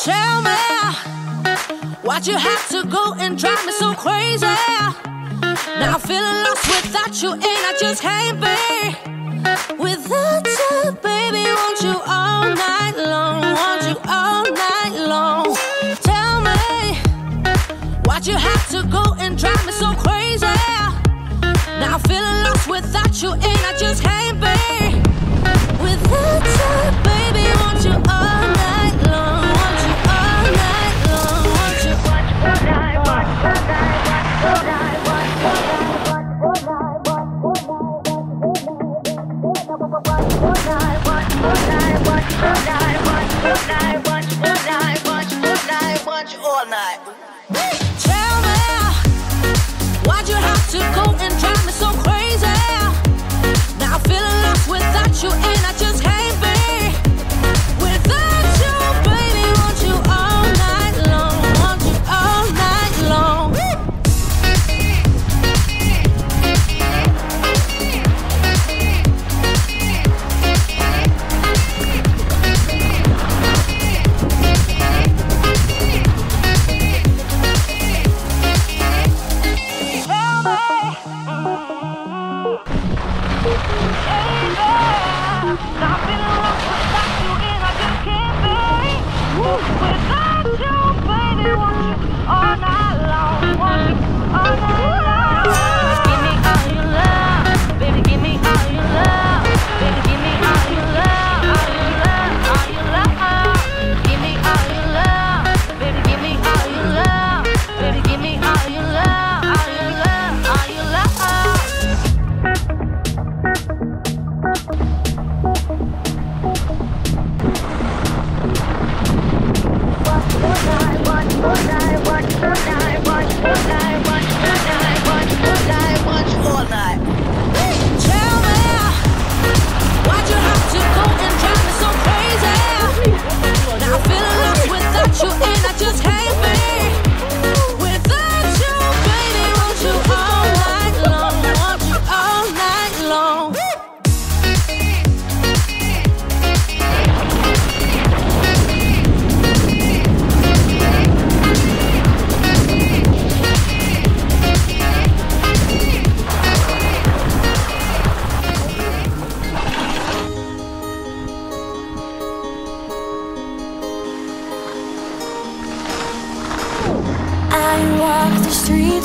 Tell me why'd you have to go and drive me so crazy? Now I'm feeling lost without you, and I just can't be without you, baby. Want you all night long, want you all night long. Tell me why'd you have to go and drive me so crazy? Now I'm feeling lost without you, and I just can't be without you, baby. Want you all night long, want you all night long, want you all night, all night, all night, all night. Tell me why'd you have to go and drive me so crazy? Now I'm feeling lost without you, and I just can't be without you, baby. Want you all night long, want you all night long.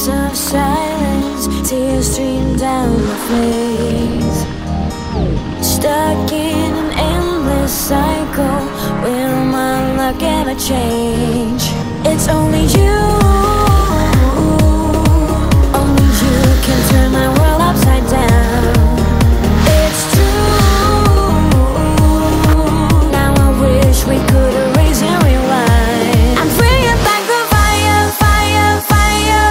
Of silence, tears stream down my face. Stuck in an endless cycle, will my luck ever change? It's only you, only you can turn my world upside down. It's true, now I wish we could erase and rewind. I'm bringing back the fire, fire, fire.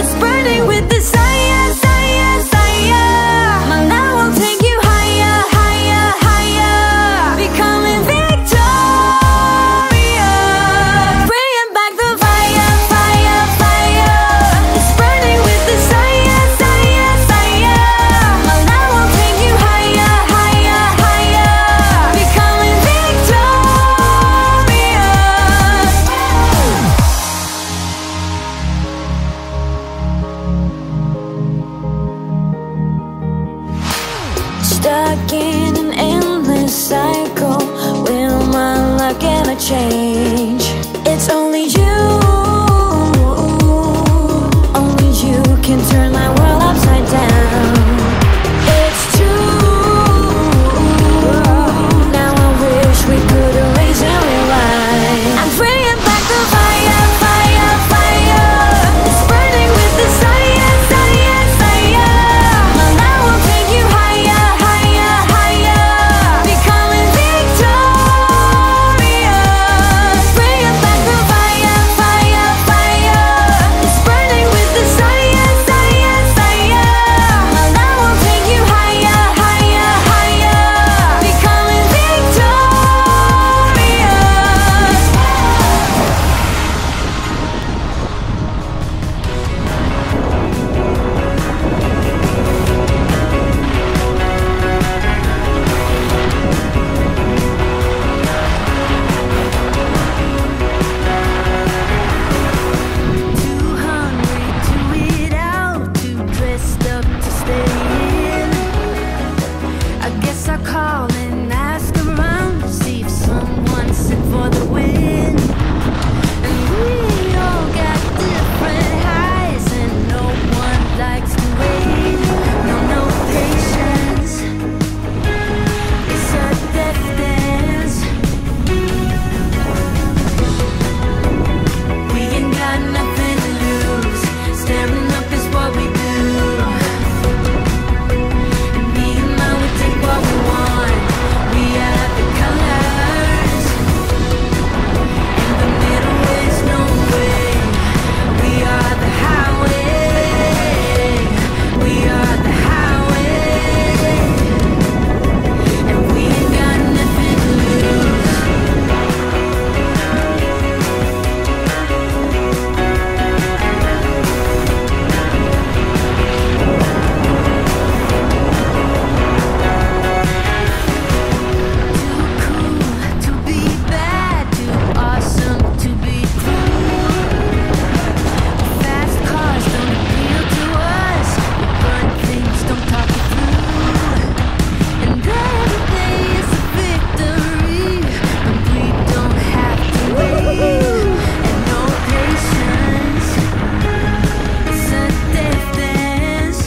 It's burning with desire, desire, desire. My love will take you higher, higher, higher. Becoming victorious. Bringing back the fire, fire, fire. It's burning with desire, desire, desire. My love will take you higher, higher, higher. Becoming victorious. Stuck in an endless cycle, will my luck ever change? It's only you, only you can turn my world upside down. It's true, now I wish we could erase and rewind. I'm bringing back the fire, fire, fire. It's burning with desire, desire, desire. My love will take you higher, higher, higher. Becoming victorious. call and ask around to see if someone's in for the win. And we all got different highs, and no one likes to wait. No patience. It's a death dance. We ain't got nothing to lose. Staring up is what we do. And me and mine, we take what we want. We are the colors. In the middle is no way. We are the highway. We are the highway. And we ain't got nothing to lose. Too cool to be bad, too awesome to be true. Fast cars don't appeal to us. We burn things, don't talk it through. And every day is a victory, and we don't have to wait. And no patience. It's a death dance.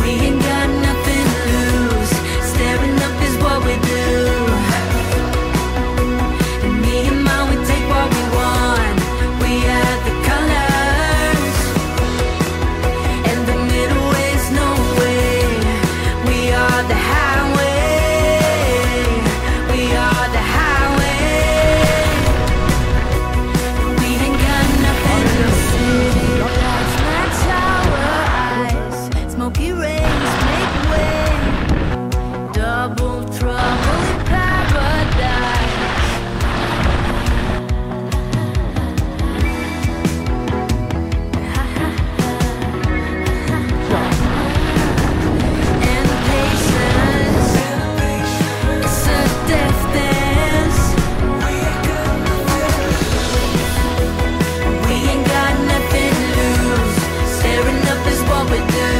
We ain't got nothing to lose. Staring up is what we do. And me and mine, we take what we want. We are the colors. And the middle is no way. We are the highway. We are the highway. We ain't got nothing to city lights match our eyes. Smoky rays make way. Double trouble in paradise. And patience. It's a death dance. We ain't got nothing to lose. Staring up is what we do.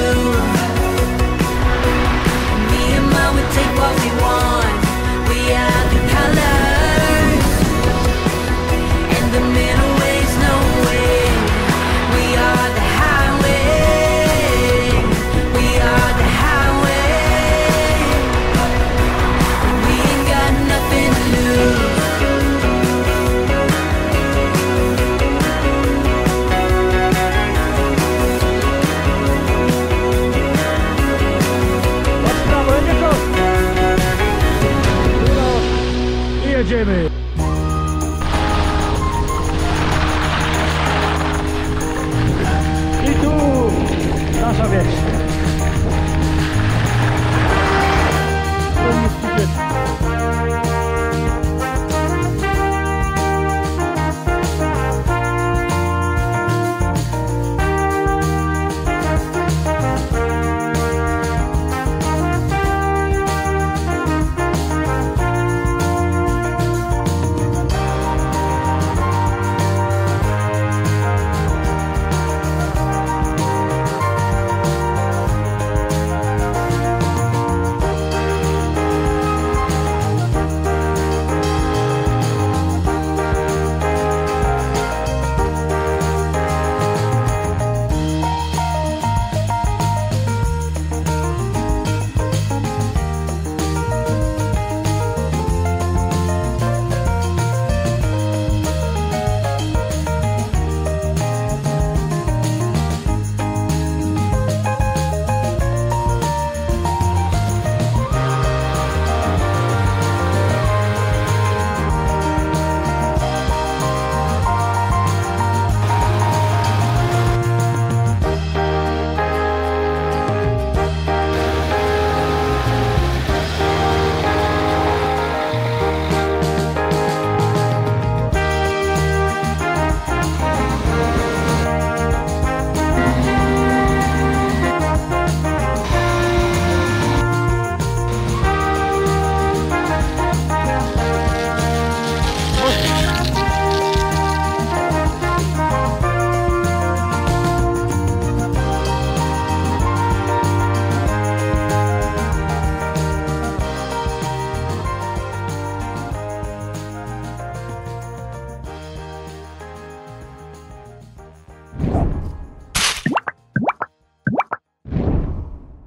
Me and mine, we take what we want. We are the colors. And the middle is no way. We are the highway. We are the highway. We ain't got nothing to lose. Via Jimmy.